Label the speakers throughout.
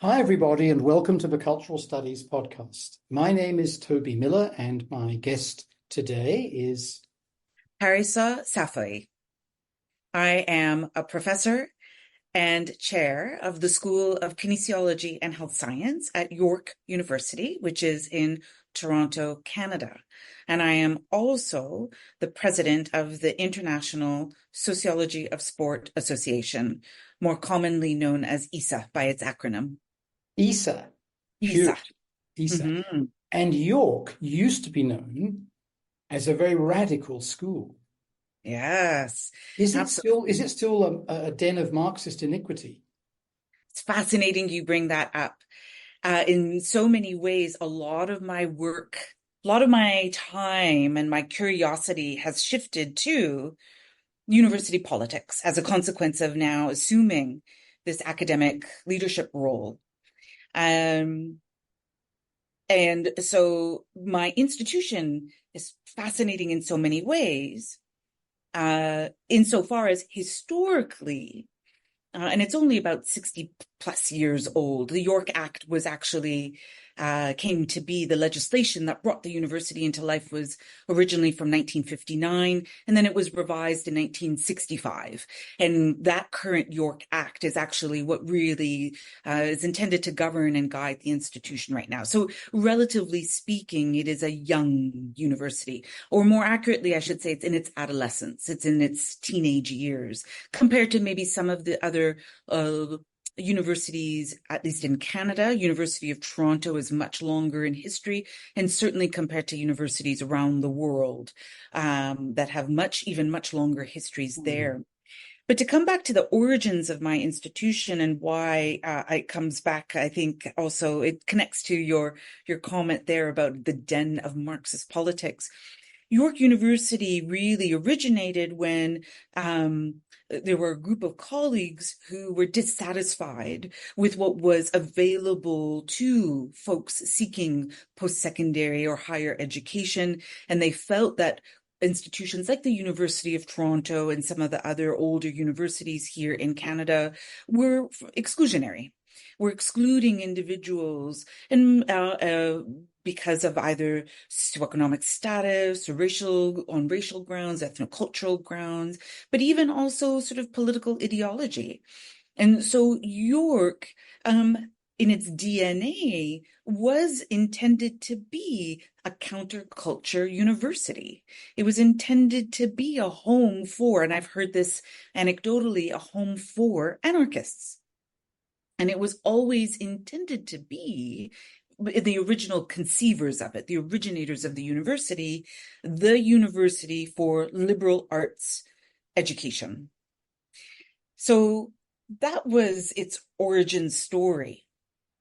Speaker 1: Hi, everybody, and welcome to the Cultural Studies podcast. My name is Toby Miller, and my guest today is
Speaker 2: Parissa Safai. I am a professor and chair of the School of Kinesiology and Health Science at York University, which is in Toronto, Canada. And I am also the president of the International Sociology of Sport Association, more commonly known as ISSA by its acronym.
Speaker 1: ISSA.
Speaker 2: ISSA.
Speaker 1: Cute, ISSA.
Speaker 2: Mhm.
Speaker 1: And York used to be known as a very radical school.
Speaker 2: Yes,
Speaker 1: Is it still a den of Marxist iniquity?
Speaker 2: it's fascinating you bring that up. In so many ways, a lot of my work, a lot of my time and my curiosity has shifted to university politics as a consequence of now assuming this academic leadership role. Um, and so my institution is fascinating in so many ways, insofar as historically, and it's only about 60 plus years old. The York Act was actually came to be. The legislation that brought the university into life was originally from 1959, and then it was revised in 1965. And that current York Act is actually what really is intended to govern and guide the institution right now. So relatively speaking, it is a young university, or more accurately, I should say, it's in its adolescence. It's in its teenage years compared to maybe some of the other universities, at least in Canada. University of Toronto is much longer in history, and certainly compared to universities around the world that have even much longer histories there. But to come back to the origins of my institution and why it comes back, I think also it connects to your comment there about the den of Marxist politics. York University really originated when there were a group of colleagues who were dissatisfied with what was available to folks seeking post-secondary or higher education. And they felt that institutions like the University of Toronto and some of the other older universities here in Canada were exclusionary. We're excluding individuals and because of either socioeconomic status or on racial grounds, ethnocultural grounds, but even also sort of political ideology. And so York, in its DNA, was intended to be a counterculture university. It was intended to be a home for, and I've heard this anecdotally, a home for anarchists. And it was always intended to be the original conceivers of it, the originators of the university for liberal arts education. So that was its origin story.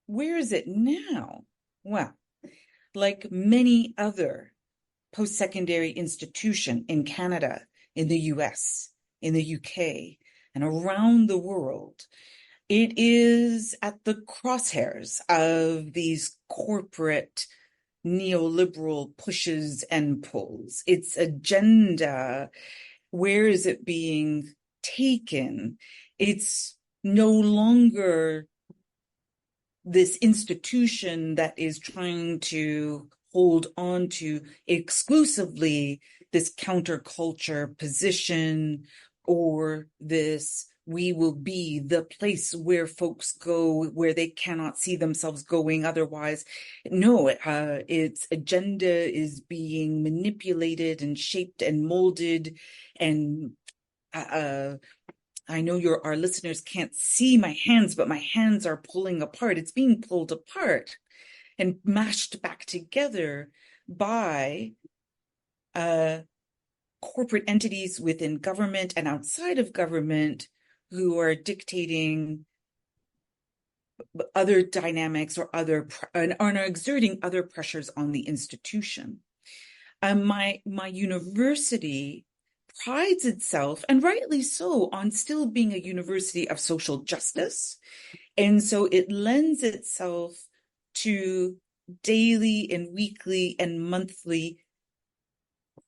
Speaker 2: Where is it now? Well, like many other post-secondary institutions in Canada, in the US, in the UK, and around the world, it is at the crosshairs of these corporate neoliberal pushes and pulls. Its agenda, where is it being taken? It's no longer this institution that is trying to hold on to exclusively this counterculture position or this we will be the place where folks go where they cannot see themselves going otherwise. No, its agenda is being manipulated and shaped and molded. And I know our listeners can't see my hands, but my hands are pulling apart. It's being pulled apart and mashed back together by corporate entities within government and outside of government who are dictating other dynamics or are exerting other pressures on the institution. My university prides itself, and rightly so, on still being a university of social justice. And so it lends itself to daily and weekly and monthly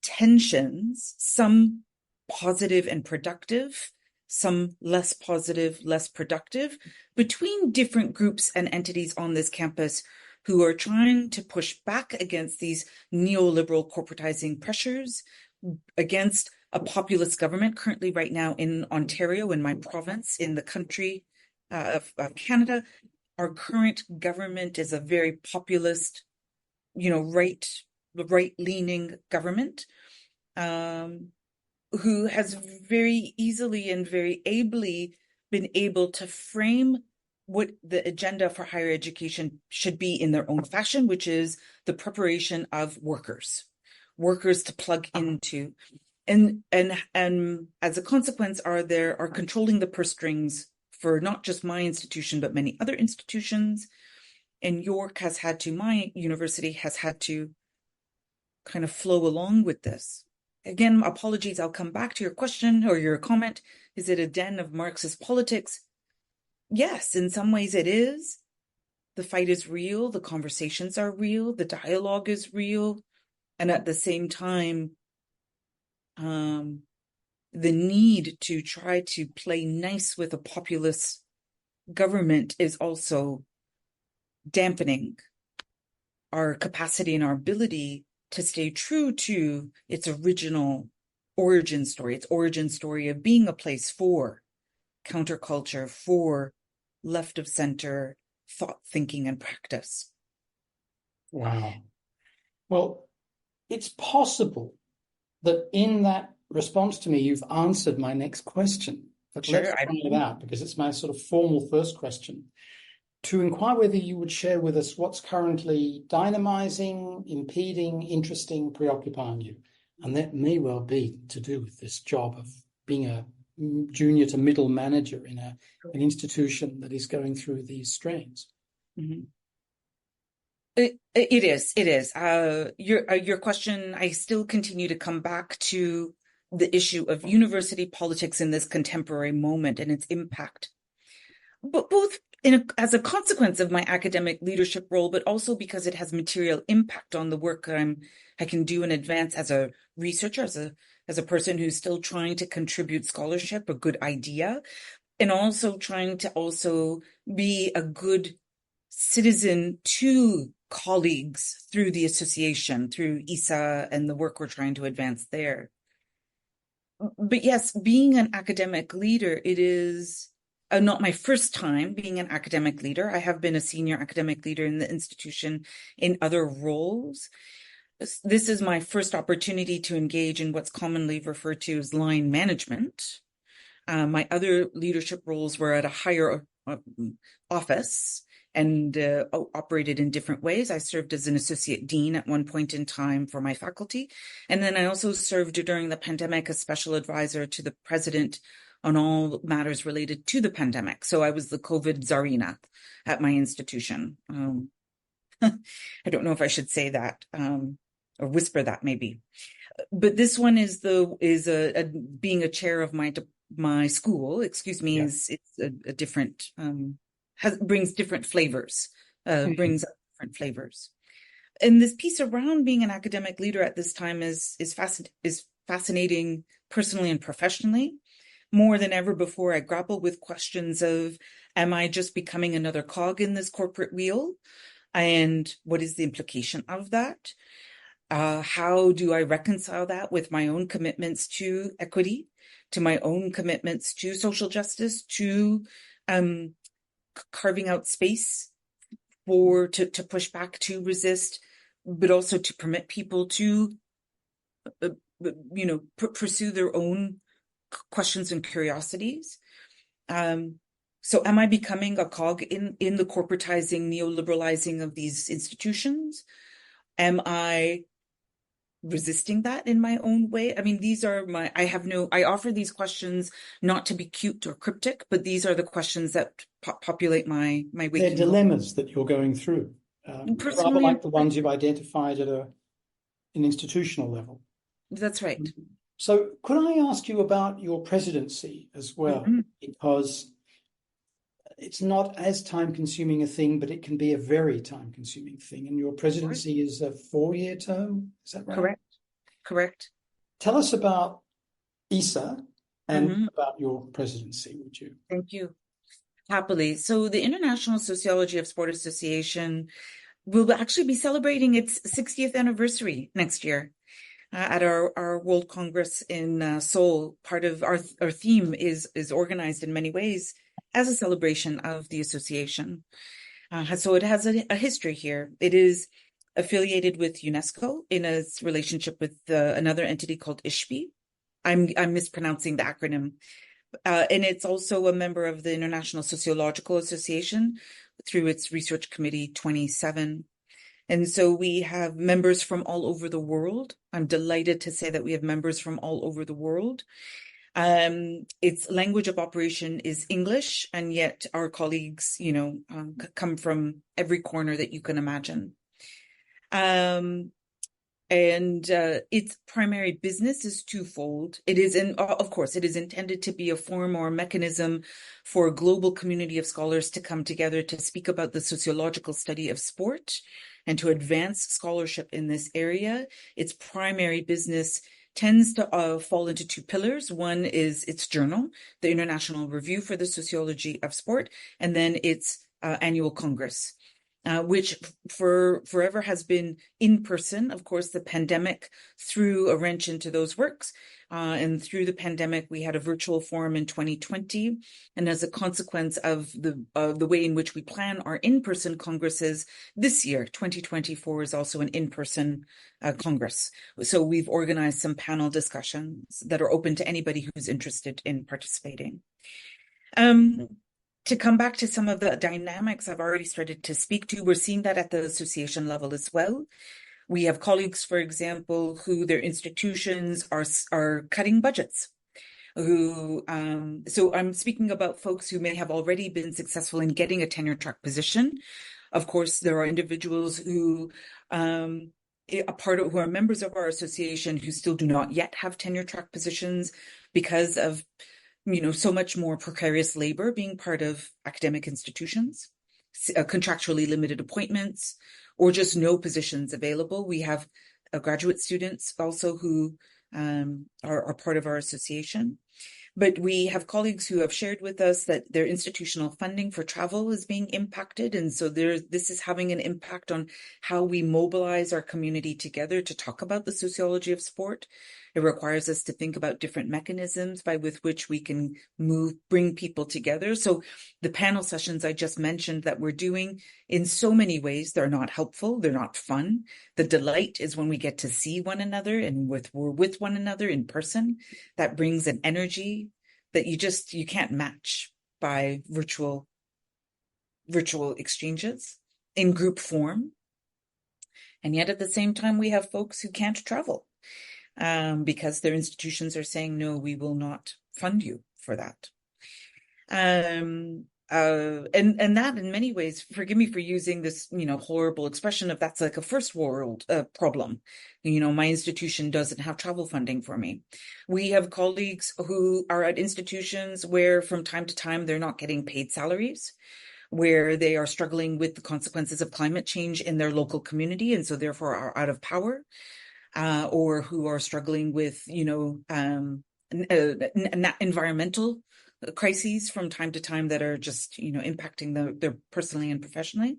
Speaker 2: tensions, some positive and productive, some less positive, less productive, between different groups and entities on this campus who are trying to push back against these neoliberal corporatizing pressures, against a populist government currently right now in Ontario, in my province, in the country of Canada. Our current government is a very populist, right-leaning government, who has very easily and very ably been able to frame what the agenda for higher education should be in their own fashion, which is the preparation of workers to plug into. And as a consequence are controlling the purse strings for not just my institution, but many other institutions. And my university has had to kind of flow along with this. Again, apologies, I'll come back to your question or your comment. Is it a den of Marxist politics? Yes, in some ways it is. The fight is real, the conversations are real, the dialogue is real. And at the same time, the need to try to play nice with a populist government is also dampening our capacity and our ability to stay true to its original origin story of being a place for counterculture, for left of center thought, thinking, and practice.
Speaker 1: Wow. Well, it's possible that in that response to me, you've answered my next question. But
Speaker 2: Sure,
Speaker 1: let's find it out, because it's my sort of formal first question. To inquire whether you would share with us what's currently dynamizing, impeding, interesting, preoccupying you. And that may well be to do with this job of being a junior to middle manager in an institution that is going through these strains.
Speaker 2: Mm-hmm. It is. Your question, I still continue to come back to the issue of university politics in this contemporary moment and its impact. But both as a consequence of my academic leadership role, but also because it has material impact on the work I can do and advance as a researcher, as a person who's still trying to contribute scholarship, a good idea, and also trying to be a good citizen to colleagues through the association, through ISSA and the work we're trying to advance there. But yes, being an academic leader, it is not my first time being an academic leader. I have been a senior academic leader in the institution in other roles. This is my first opportunity to engage in what's commonly referred to as line management. My other leadership roles were at a higher office and operated in different ways. I served as an associate dean at one point in time for my faculty. And then I also served during the pandemic as special advisor to the president on all matters related to the pandemic. So I was the COVID czarina at my institution. I don't know if I should say that or whisper that maybe. But this one is being a chair of my school, is a different brings different flavors, brings up different flavors. And this piece around being an academic leader at this time is fascinating personally and professionally. More than ever before, I grapple with questions of, am I just becoming another cog in this corporate wheel? And what is the implication of that? How do I reconcile that with my own commitments to equity, to my own commitments to social justice, to carving out space to push back, to resist, but also to permit people to pursue their own questions and curiosities. So am I becoming a cog in the corporatizing, neoliberalizing of these institutions? Am I resisting that in my own way? I mean, I offer these questions not to be cute or cryptic, but these are the questions that populate my waking.
Speaker 1: They're dilemmas that you're going through, rather like the ones you've identified at an institutional level.
Speaker 2: That's right.
Speaker 1: So could I ask you about your presidency as well? Mm-hmm. Because it's not as time-consuming a thing, but it can be a very time-consuming thing. And your presidency is a 4-year term, is that right?
Speaker 2: Correct.
Speaker 1: Tell us about ISSA and about your presidency, would you?
Speaker 2: Thank you. Happily. So the International Sociology of Sport Association will actually be celebrating its 60th anniversary next year at our World Congress in Seoul. Part of our theme is organized in many ways as a celebration of the association. So it has a history here. It is affiliated with UNESCO in its relationship with another entity called ISSA. I'm mispronouncing the acronym. And it's also a member of the International Sociological Association through its Research Committee 27. And so we have members from all over the world. I'm delighted to say that we have members from all over the world. Its language of operation is English, and yet our colleagues, come from every corner that you can imagine. Its primary business is twofold. It is, of course, it is intended to be a forum or mechanism for a global community of scholars to come together to speak about the sociological study of sport and to advance scholarship in this area. Its primary business tends to fall into two pillars. One is its journal, the International Review for the Sociology of Sport, and then its annual Congress. Which forever has been in person. Of course, the pandemic threw a wrench into those works. And through the pandemic, we had a virtual forum in 2020. And as a consequence of the way in which we plan our in-person congresses this year, 2024 is also an in-person congress. So we've organized some panel discussions that are open to anybody who's interested in participating. To come back to some of the dynamics I've already started to speak to, we're seeing that at the association level as well. We have colleagues, for example, who their institutions are cutting budgets. So I'm speaking about folks who may have already been successful in getting a tenure track position. Of course, there are individuals who are members of our association who still do not yet have tenure track positions because of so much more precarious labor being part of academic institutions, contractually limited appointments, or just no positions available. We have graduate students also who are part of our association. But we have colleagues who have shared with us that their institutional funding for travel is being impacted. And so this is having an impact on how we mobilize our community together to talk about the sociology of sport. It requires us to think about different mechanisms with which we can bring people together. So the panel sessions I just mentioned that we're doing, in so many ways, they're not helpful. They're not fun. The delight is when we get to see one another and we're with one another in person. That brings an energy that you can't match by virtual exchanges in group form. And yet at the same time, we have folks who can't travel. Because their institutions are saying, no, we will not fund you for that. And that in many ways, forgive me for using this, horrible expression of that's like a first world problem. My institution doesn't have travel funding for me. We have colleagues who are at institutions where from time to time, they're not getting paid salaries, where they are struggling with the consequences of climate change in their local community, and so therefore are out of power. Or who are struggling with, environmental crises from time to time that are just, impacting their personally and professionally.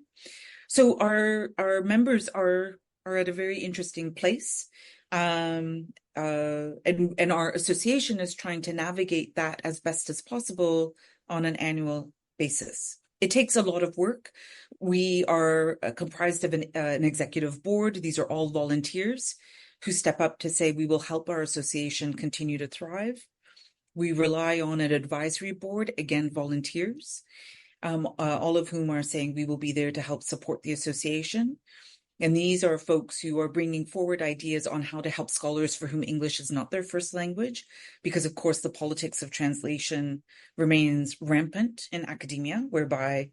Speaker 2: So our members are at a very interesting place. And our association is trying to navigate that as best as possible on an annual basis. It takes a lot of work. We are comprised of an executive board. These are all volunteers who step up to say we will help our association continue to thrive. We rely on an advisory board, again, volunteers, all of whom are saying we will be there to help support the association. And these are folks who are bringing forward ideas on how to help scholars for whom English is not their first language, because, of course, the politics of translation remains rampant in academia, whereby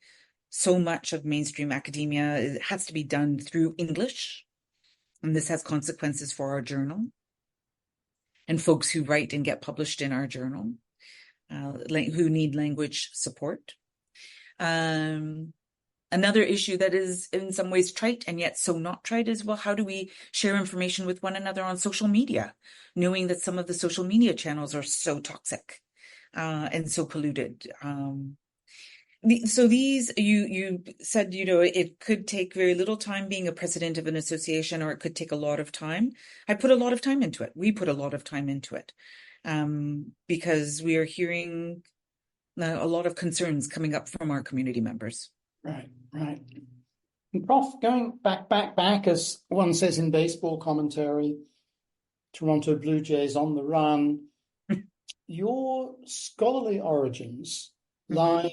Speaker 2: so much of mainstream academia has to be done through English. And this has consequences for our journal and folks who write and get published in our journal, who need language support. Another issue that is in some ways trite and yet so not trite is, well, how do we share information with one another on social media, knowing that some of the social media channels are so toxic? and so polluted. So these, you said, it could take very little time being a president of an association, or it could take a lot of time. I put a lot of time into it. We put a lot of time into it, because we are hearing a lot of concerns coming up from our community members.
Speaker 1: Right. And Prof, going back, as one says in baseball commentary, Toronto Blue Jays on the run, your scholarly origins lie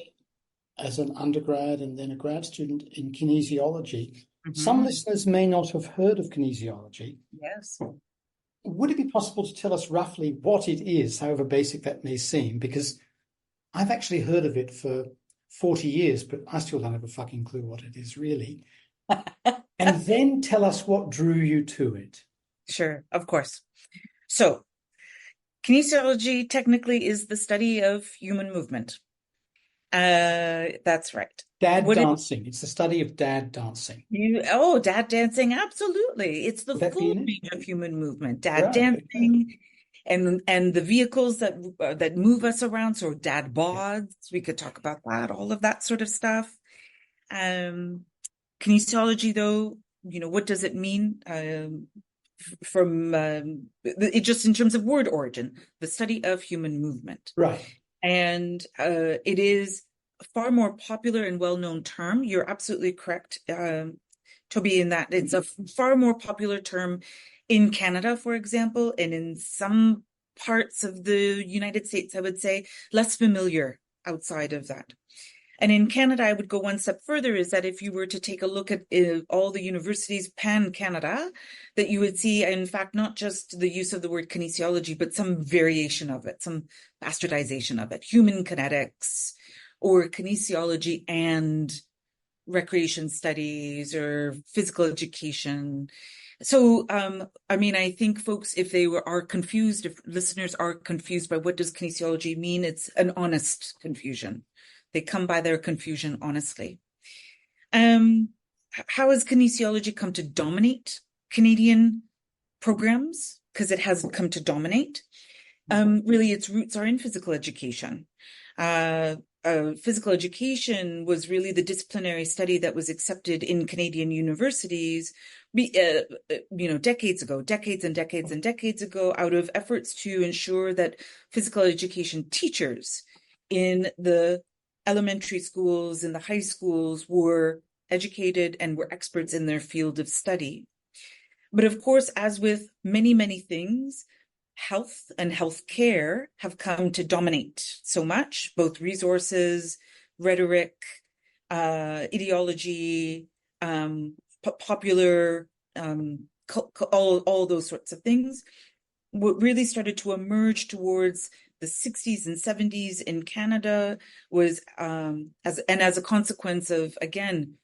Speaker 1: as an undergrad and then a grad student in kinesiology. Some listeners may not have heard of kinesiology.
Speaker 2: Yes.
Speaker 1: Would it be possible to tell us roughly what it is, however basic that may seem? Because I've actually heard of it for 40 years, but I still don't have a fucking clue what it is, really. And then tell us what drew you to it.
Speaker 2: Sure, of course. So, kinesiology technically is the study of human movement. That's right.
Speaker 1: Dad dancing. It's the study of dad dancing.
Speaker 2: Dad dancing, absolutely. It's the full range of human movement. Dad dancing, and the vehicles that move us around. So dad bods, we could talk about that, all of that sort of stuff. Kinesiology, though, what does it mean? Just in terms of word origin, the study of human movement.
Speaker 1: Right.
Speaker 2: And it is a far more popular and well-known term. You're absolutely correct, Toby, in that it's a far more popular term in Canada, for example, and in some parts of the United States, I would say, less familiar outside of that. And in Canada, I would go one step further, is that if you were to take a look at all the universities pan-Canada, that you would see, in fact, not just the use of the word kinesiology, but some variation of it, some bastardization of it, human kinetics, or kinesiology and recreation studies, or physical education. So, I think folks, if they are confused, if listeners are confused by what does kinesiology mean, it's an honest confusion. They come by their confusion honestly. How has kinesiology come to dominate Canadian programs? Because it has come to dominate. Really, its roots are in physical education. Physical education was really the disciplinary study that was accepted in Canadian universities, decades and decades ago, out of efforts to ensure that physical education teachers in the elementary schools and the high schools were educated and were experts in their field of study. But of course, as with many, many things, health and healthcare have come to dominate so much, both resources, rhetoric, ideology, popular, all those sorts of things. What really started to emerge towards the 60s and 70s in Canada was, as a consequence of, again,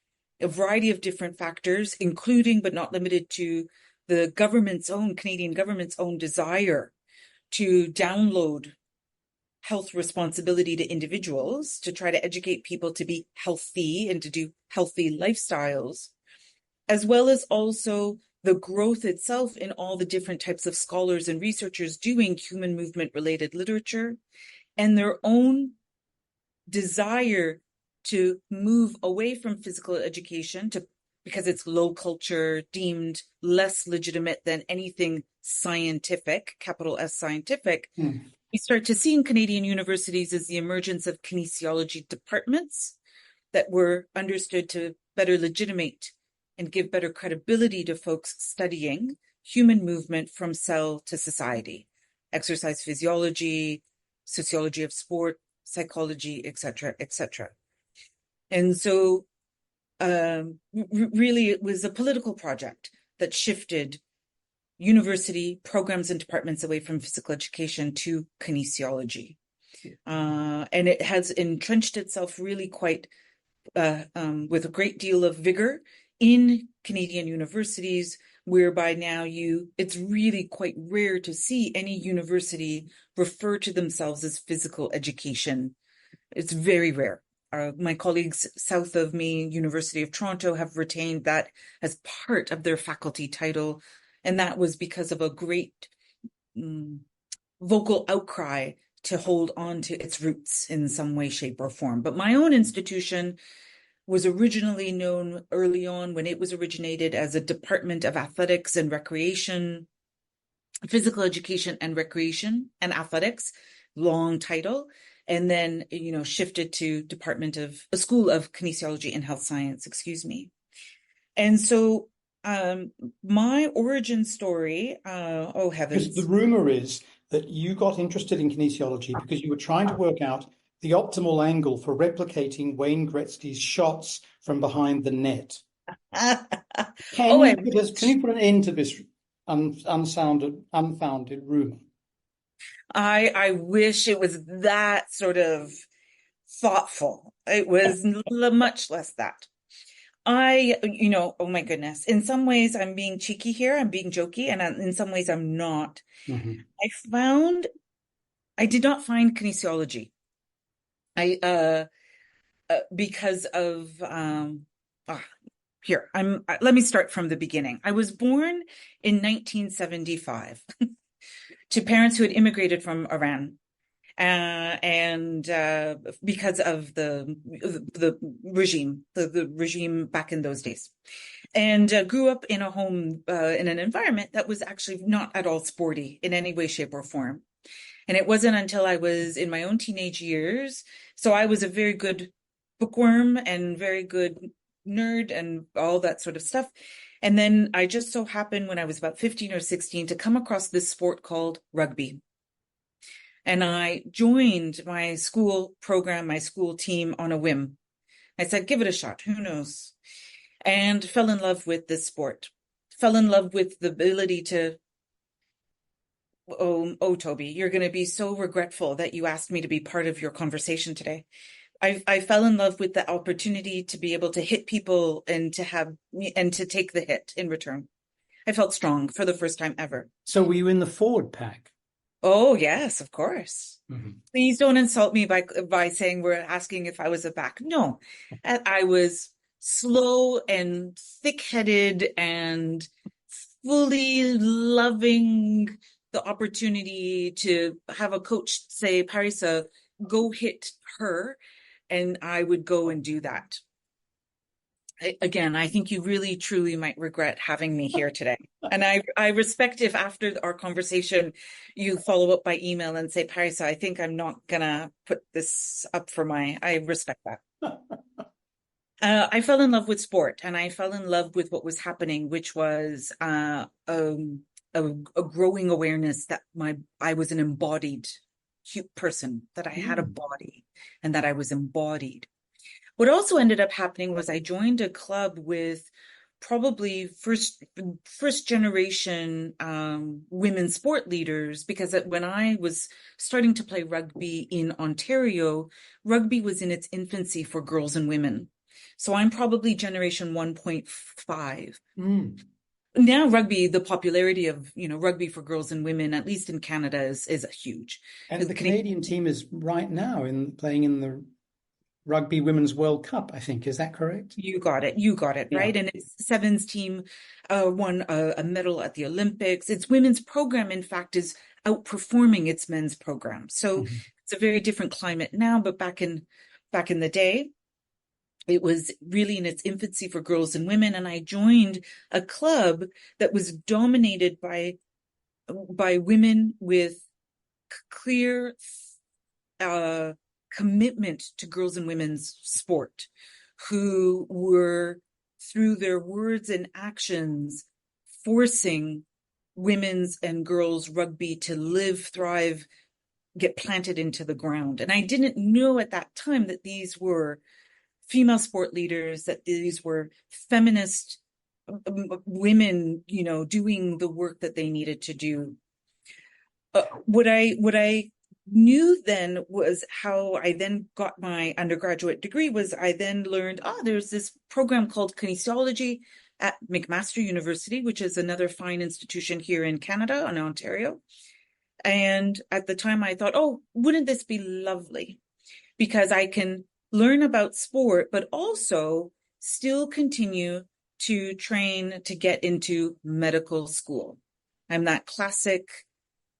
Speaker 2: a variety of different factors, including but not limited to the Canadian government's own desire to download health responsibility to individuals, to try to educate people to be healthy and to do healthy lifestyles, as well as also the growth itself in all the different types of scholars and researchers doing human movement related literature, and their own desire to move away from physical education because it's low culture, deemed less legitimate than anything scientific, capital S scientific. We start to see in Canadian universities is the emergence of kinesiology departments that were understood to better legitimate and give better credibility to folks studying human movement from cell to society, exercise physiology, sociology of sport, psychology, et cetera, et cetera. And so really it was a political project that shifted university programs and departments away from physical education to kinesiology. And it has entrenched itself really quite with a great deal of vigor in Canadian universities, whereby now it's really quite rare to see any university refer to themselves as physical education. It's very rare. My colleagues south of me, University of Toronto, have retained that as part of their faculty title. And that was because of a great vocal outcry to hold on to its roots in some way, shape, or form. But my own institution was originally known early on, when it was originated, as a Department of Athletics and Recreation, Physical Education and Recreation and Athletics, long title, and then, shifted to a School of Kinesiology and Health Science, excuse me. And so my origin story, oh heavens.
Speaker 1: Because the rumor is that you got interested in kinesiology because you were trying to work out the optimal angle for replicating Wayne Gretzky's shots from behind the net. Can you put an end to this unfounded rumor?
Speaker 2: I wish it was that sort of thoughtful. It was much less that. Oh my goodness. In some ways, I'm being cheeky here. I'm being jokey. And in some ways, I'm not.
Speaker 1: Mm-hmm.
Speaker 2: I did not find kinesiology. Because of, let me start from the beginning. I was born in 1975 to parents who had immigrated from Iran. And because of the regime back in those days, and grew up in a home, in an environment that was actually not at all sporty in any way, shape, or form. And it wasn't until I was in my own teenage years. So I was a very good bookworm and very good nerd and all that sort of stuff. And then I just so happened, when I was about 15 or 16, to come across this sport called rugby. And I joined my school program, my school team, on a whim. I said, give it a shot. Who knows? And fell in love with this sport. Fell in love with the ability to, Toby, you're going to be so regretful that you asked me to be part of your conversation today. I fell in love with the opportunity to be able to hit people and to take the hit in return. I felt strong for the first time ever.
Speaker 1: So were you in the forward pack?
Speaker 2: Oh, yes, of course.
Speaker 1: Mm-hmm.
Speaker 2: Please don't insult me by saying we're asking if I was a back. No, I was slow and thick-headed and fully loving the opportunity to have a coach say, Parissa, go hit her. And I would go and do that. Again, I think you really, truly might regret having me here today. And I respect if after our conversation, you follow up by email and say, Parissa, I think I'm not going to put this up I respect that. I fell in love with sport, and I fell in love with what was happening, which was a growing awareness that I was an embodied person, that I had a body and that I was embodied. What also ended up happening was I joined a club with probably first generation women sport leaders, because when I was starting to play rugby in Ontario, rugby was in its infancy for girls and women. So I'm probably generation 1.5. Now rugby, the popularity of, rugby for girls and women, at least in Canada, is huge.
Speaker 1: And the Canadian team is right now playing in the Rugby Women's World Cup, I think. Is that correct?
Speaker 2: You got it, yeah. Right? And its Sevens team won a medal at the Olympics. Its women's program, in fact, is outperforming its men's program. So it's a very different climate now, but back in the day, it was really in its infancy for girls and women. And I joined a club that was dominated by women with clear commitment to girls and women's sport, who were, through their words and actions, forcing women's and girls rugby to live, thrive, get planted into the ground. And I didn't know at that time that these were female sport leaders, that these were feminist women, doing the work that they needed to do. What I knew then was how I then got my undergraduate degree was I then learned, there's this program called kinesiology at McMaster University, which is another fine institution here in Canada, in Ontario. And at the time I thought, wouldn't this be lovely? Because I can learn about sport, but also still continue to train to get into medical school. I'm that classic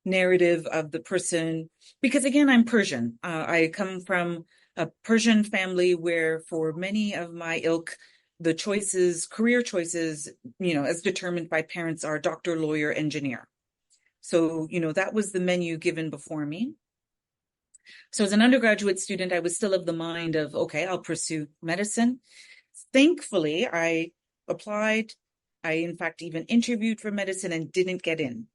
Speaker 2: narrative of the person, because again, I'm Persian. I come from a Persian family where for many of my ilk, the choices, career choices, as determined by parents are doctor, lawyer, engineer. So, that was the menu given before me. So as an undergraduate student, I was still of the mind of, okay, I'll pursue medicine. Thankfully, I applied. I, in fact, even interviewed for medicine and didn't get in.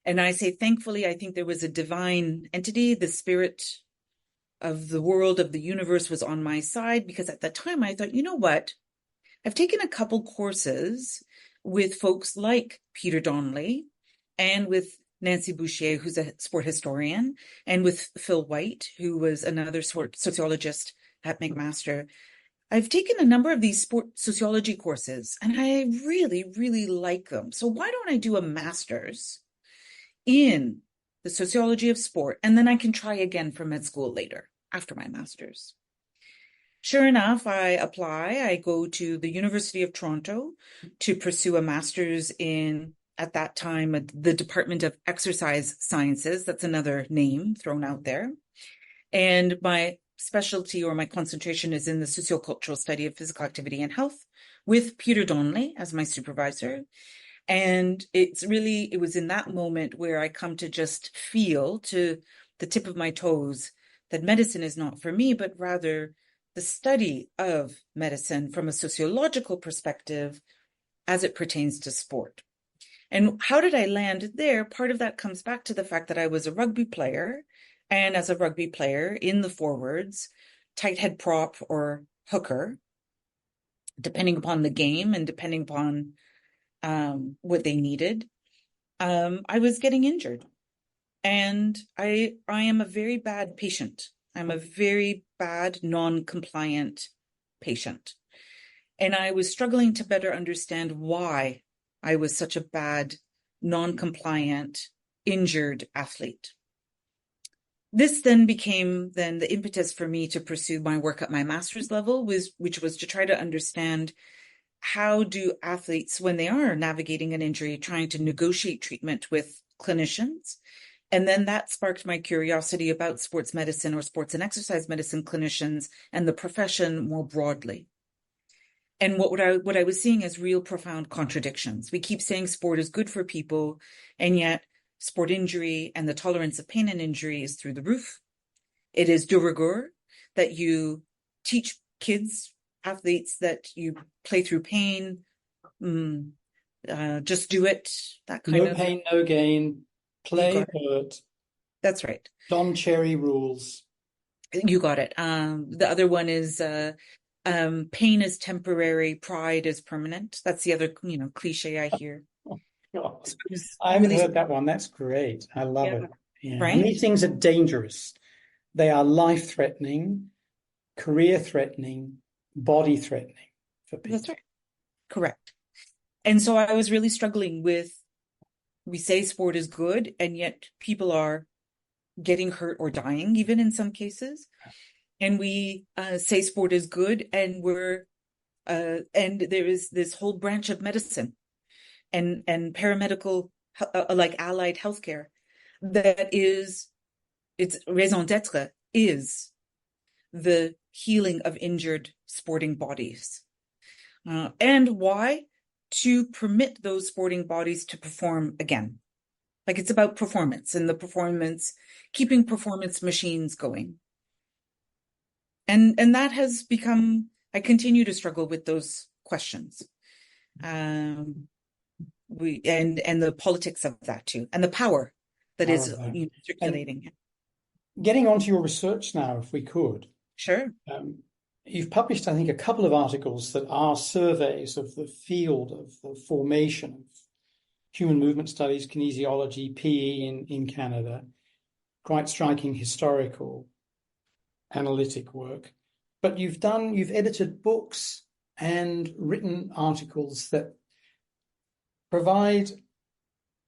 Speaker 2: And I say, thankfully, I think there was a divine entity, the spirit of the world, of the universe was on my side, because at that time I thought, you know what? I've taken a couple courses with folks like Peter Donnelly and with Nancy Boucher, who's a sport historian, and with Phil White, who was another sociologist at McMaster. I've taken a number of these sport sociology courses, and I really, really like them. So why don't I do a master's in the sociology of sport, and then I can try again for med school later after my master's? Sure enough, I apply. I go to the University of Toronto to pursue a master's in, at that time, the Department of Exercise Sciences. That's another name thrown out there. And my specialty or my concentration is in the sociocultural study of physical activity and health, with Peter Donnelly as my supervisor. And it was in that moment where I come to just feel to the tip of my toes that medicine is not for me, but rather the study of medicine from a sociological perspective as it pertains to sport. And how did I land there? Part of that comes back to the fact that I was a rugby player, and as a rugby player in the forwards, tight head prop or hooker, depending upon the game and depending upon what they needed, I was getting injured. And I am a very bad patient. I'm a very bad, non-compliant patient. And I was struggling to better understand why I was such a bad, non-compliant, injured athlete. This then became the impetus for me to pursue my work at my master's level, which was to try to understand how do athletes, when they are navigating an injury, trying to negotiate treatment with clinicians. And then that sparked my curiosity about sports medicine or sports and exercise medicine clinicians and the profession more broadly. And what I was seeing as real profound contradictions. We keep saying sport is good for people, and yet sport injury and the tolerance of pain and injury is through the roof. It is de rigueur that you teach kids, athletes, that you play through pain, just do it, that kind of.
Speaker 1: No pain, no gain. Play hurt.
Speaker 2: That's right.
Speaker 1: Don Cherry rules.
Speaker 2: You got it. The other one is pain is temporary, pride is permanent. That's the other, cliche I hear.
Speaker 1: Oh, I haven't heard that one. That's great. I love it. Yeah. Right? And these things are dangerous. They are life-threatening, career-threatening, body-threatening for people.
Speaker 2: That's right. Correct. And so I was really struggling with, we say sport is good, and yet people are getting hurt or dying, even in some cases. And we say sport is good, and and there is this whole branch of medicine and paramedical, like allied healthcare, that is, its raison d'etre is the healing of injured sporting bodies. And why? To permit those sporting bodies to perform again. Like, it's about performance and the performance, keeping performance machines going. And that has become, I continue to struggle with those questions. And the politics of that too, and the power that is circulating.
Speaker 1: And getting onto your research now, if we could.
Speaker 2: Sure.
Speaker 1: You've published, I think, a couple of articles that are surveys of the field of the formation of human movement studies, kinesiology, PE in Canada. Quite striking historical, analytic work. But you've edited books and written articles that provide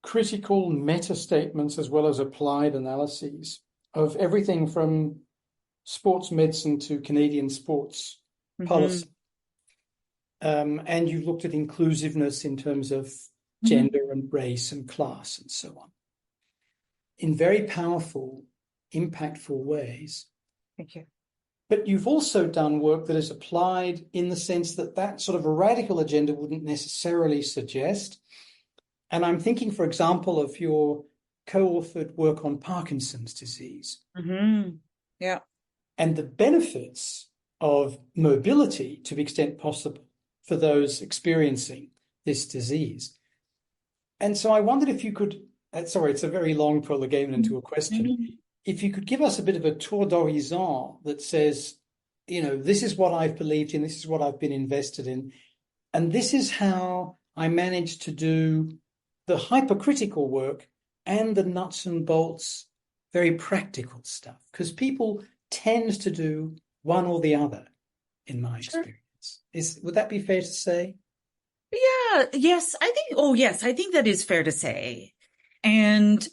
Speaker 1: critical meta-statements as well as applied analyses of everything from sports medicine to Canadian sports policy. And you've looked at inclusiveness in terms of gender and race and class and so on. in very powerful, impactful ways.
Speaker 2: Thank you.
Speaker 1: But you've also done work that is applied in the sense that that sort of a radical agenda wouldn't necessarily suggest. And I'm thinking, for example, of your co-authored work on Parkinson's disease.
Speaker 2: Mm-hmm. Yeah.
Speaker 1: And the benefits of mobility to the extent possible for those experiencing this disease. And so I wondered if you could, sorry, it's a very long prolegation into a question.
Speaker 2: Mm-hmm.
Speaker 1: If you could give us a bit of a tour d'horizon that says, you know, this is what I've believed in, this is what I've been invested in, and this is how I managed to do the hypercritical work and the nuts and bolts, very practical stuff, because people tend to do one or the other, in my experience. Would that be fair to say?
Speaker 2: Yeah, yes, I think that is fair to say. And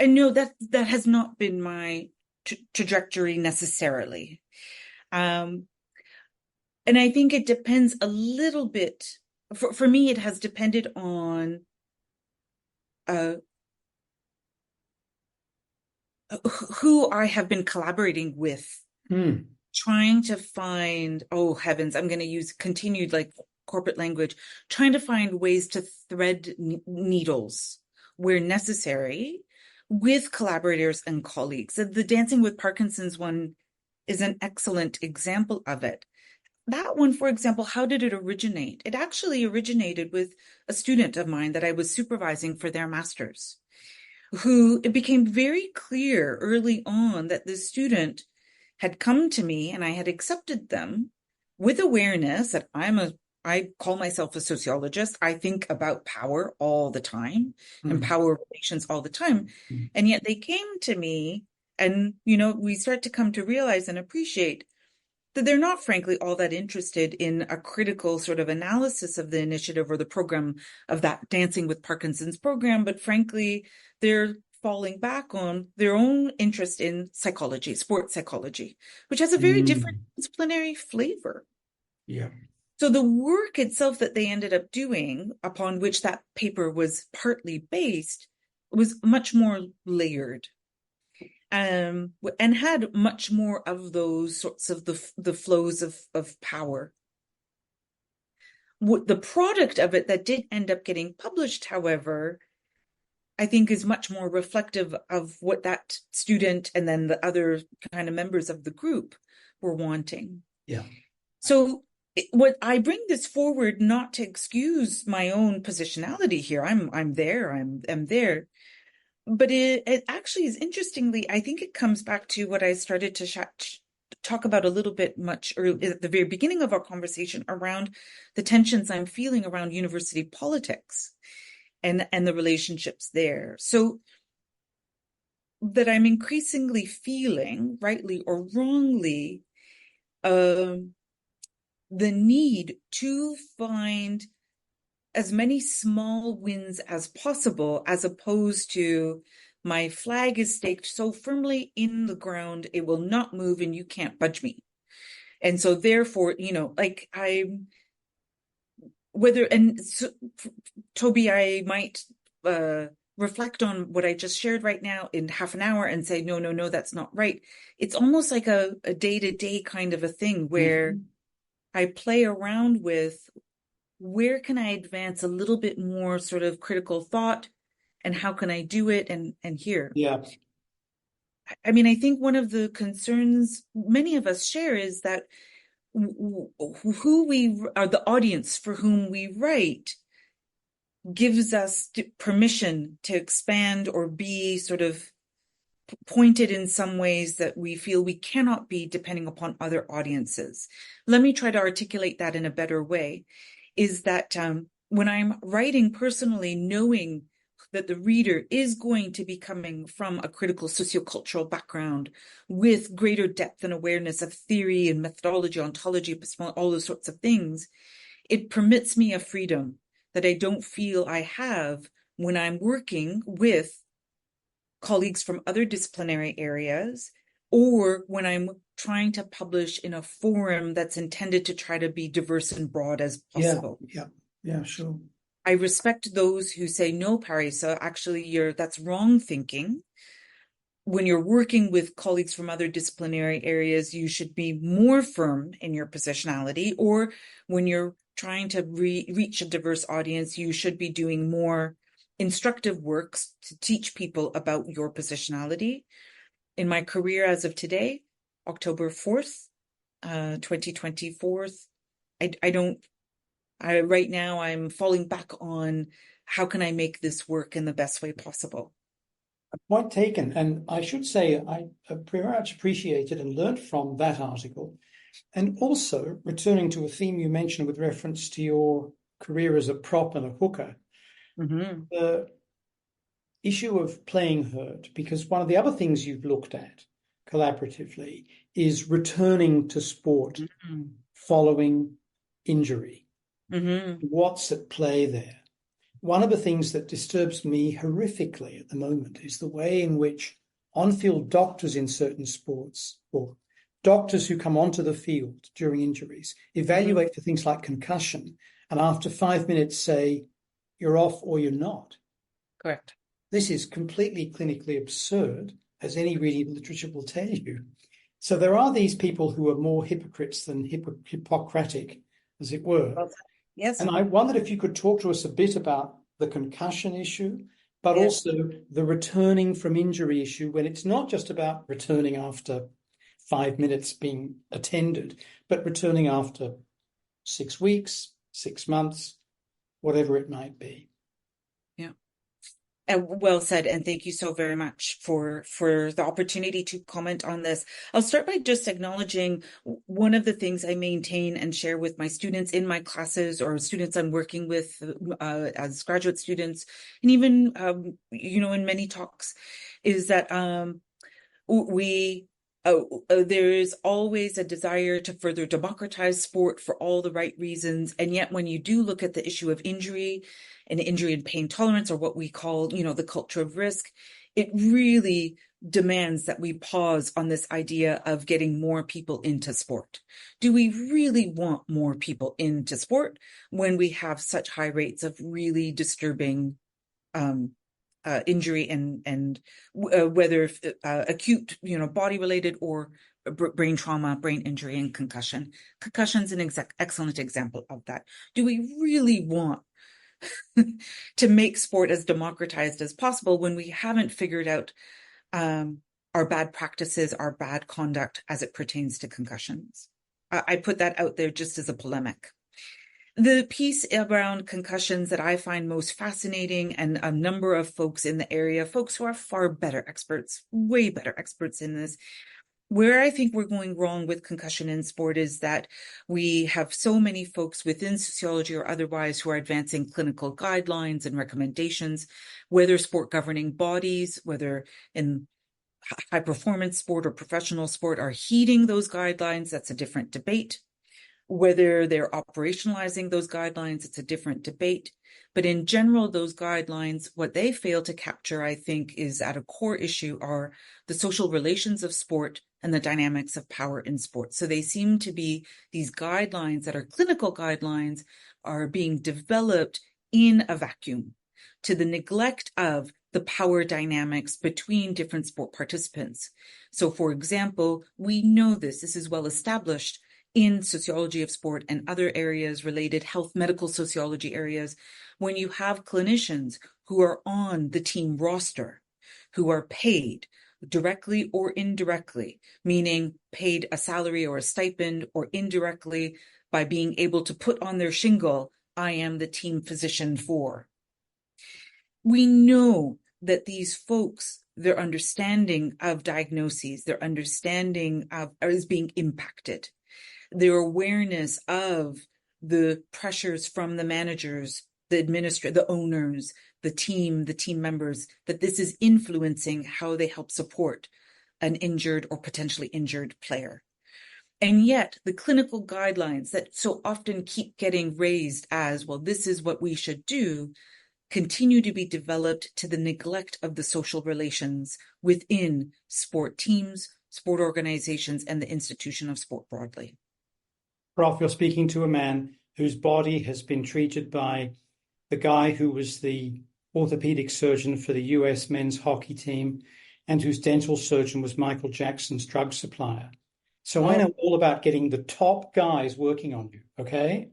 Speaker 2: no, that has not been my trajectory necessarily. And I think it depends a little bit. For me, it has depended on who I have been collaborating with, trying to find, oh heavens, I'm going to use continued like corporate language, trying to find ways to thread needles where necessary with collaborators and colleagues. The Dancing with Parkinson's one is an excellent example of it. That one, for example, how did it originate? It actually originated with a student of mine that I was supervising for their master's, who it became very clear early on that the student had come to me and I had accepted them with awareness that I call myself a sociologist. I think about power all the time and power relations all the time. And yet they came to me and, you know, we start to come to realize and appreciate that they're not, frankly, all that interested in a critical sort of analysis of the initiative or the program of that Dancing with Parkinson's program, but frankly, they're falling back on their own interest in psychology, sports psychology, which has a very different disciplinary flavor.
Speaker 1: Yeah.
Speaker 2: So the work itself that they ended up doing, upon which that paper was partly based, was much more layered. And had much more of those sorts of the flows of power. What the product of it that did end up getting published, however, I think is much more reflective of what that student and then the other kind of members of the group were wanting.
Speaker 1: Yeah.
Speaker 2: So what I bring this forward not to excuse my own positionality here. I'm there. But it actually is, interestingly, I think it comes back to what I started to talk about a little bit much early, at the very beginning of our conversation, around the tensions I'm feeling around university politics and the relationships there. So that I'm increasingly feeling, rightly or wrongly, the need to find as many small wins as possible, as opposed to my flag is staked so firmly in the ground, it will not move and you can't budge me. And so therefore, you know, like Toby, I might reflect on what I just shared right now in half an hour and say, no, that's not right. It's almost like a day-to-day kind of a thing where I play around with, where can I advance a little bit more sort of critical thought, and how can I do it? And here.
Speaker 1: Yeah.
Speaker 2: I mean, I think one of the concerns many of us share is that who we are, the audience for whom we write, gives us permission to expand or be sort of pointed in some ways that we feel we cannot be depending upon other audiences. Let me try to articulate that in a better way. Is that when I'm writing personally, knowing that the reader is going to be coming from a critical sociocultural background with greater depth and awareness of theory and methodology, ontology, all those sorts of things, it permits me a freedom that I don't feel I have when I'm working with colleagues from other disciplinary areas, or when I'm trying to publish in a forum that's intended to try to be diverse and broad as possible.
Speaker 1: Yeah, sure.
Speaker 2: I respect those who say, no, Parissa, actually, that's wrong thinking. When you're working with colleagues from other disciplinary areas, you should be more firm in your positionality, or when you're trying to reach a diverse audience, you should be doing more instructive works to teach people about your positionality. In my career as of today, October 4th, 2024, right now I'm falling back on how can I make this work in the best way possible.
Speaker 1: Point taken. And I should say I very much appreciated and learnt from that article. And also, returning to a theme you mentioned with reference to your career as a prop and a hooker, the issue of playing hurt, because one of the other things you've looked at collaboratively is returning to sport following injury. What's at play there? One of the things that disturbs me horrifically at the moment is the way in which on-field doctors in certain sports, or doctors who come onto the field during injuries, evaluate for things like concussion, and after 5 minutes say, you're off or you're not.
Speaker 2: Correct.
Speaker 1: This is completely clinically absurd, as any reading of literature will tell you. So there are these people who are more hypocrites than Hippocratic, as it were.
Speaker 2: Well, yes.
Speaker 1: And I wondered if you could talk to us a bit about the concussion issue, but also the returning from injury issue, when it's not just about returning after 5 minutes being attended, but returning after 6 weeks, 6 months, whatever it might be.
Speaker 2: Yeah. And well said. And thank you so very much for the opportunity to comment on this. I'll start by just acknowledging one of the things I maintain and share with my students in my classes, or students I'm working with as graduate students, and even, in many talks, is that there is always a desire to further democratize sport for all the right reasons. And yet when you do look at the issue of injury and pain tolerance, or what we call, the culture of risk, it really demands that we pause on this idea of getting more people into sport. Do we really want more people into sport when we have such high rates of really disturbing injury and whether acute, body related, or brain trauma, brain injury, and concussion? Concussion's an excellent example of that. Do we really want to make sport as democratized as possible when we haven't figured out our bad practices, our bad conduct as it pertains to concussions? I put that out there just as a polemic. The piece around concussions that I find most fascinating, and a number of folks in the area, folks who are far better experts, way better experts in this, where I think we're going wrong with concussion in sport is that we have so many folks within sociology or otherwise who are advancing clinical guidelines and recommendations, whether sport governing bodies, whether in high performance sport or professional sport, are heeding those guidelines. That's a different debate. Whether they're operationalizing those guidelines, it's a different debate. But in general, those guidelines, what they fail to capture, I think, is at a core issue are the social relations of sport and the dynamics of power in sport. So they seem to be these guidelines that are clinical guidelines are being developed in a vacuum, to the neglect of the power dynamics between different sport participants. So for example, we know this is well established in sociology of sport and other areas related, health, medical sociology areas, when you have clinicians who are on the team roster, who are paid directly or indirectly, meaning paid a salary or a stipend, or indirectly by being able to put on their shingle, I am the team physician for. We know that these folks, their understanding of diagnoses, their understanding of is being impacted. Their awareness of the pressures from the managers, the owners, the team members, that this is influencing how they help support an injured or potentially injured player. And yet the clinical guidelines that so often keep getting raised as, well, this is what we should do, continue to be developed to the neglect of the social relations within sport teams, sport organizations, and the institution of sport broadly.
Speaker 1: Prof, you're speaking to a man whose body has been treated by the guy who was the orthopedic surgeon for the US men's hockey team and whose dental surgeon was Michael Jackson's drug supplier. So I know all about getting the top guys working on you, okay?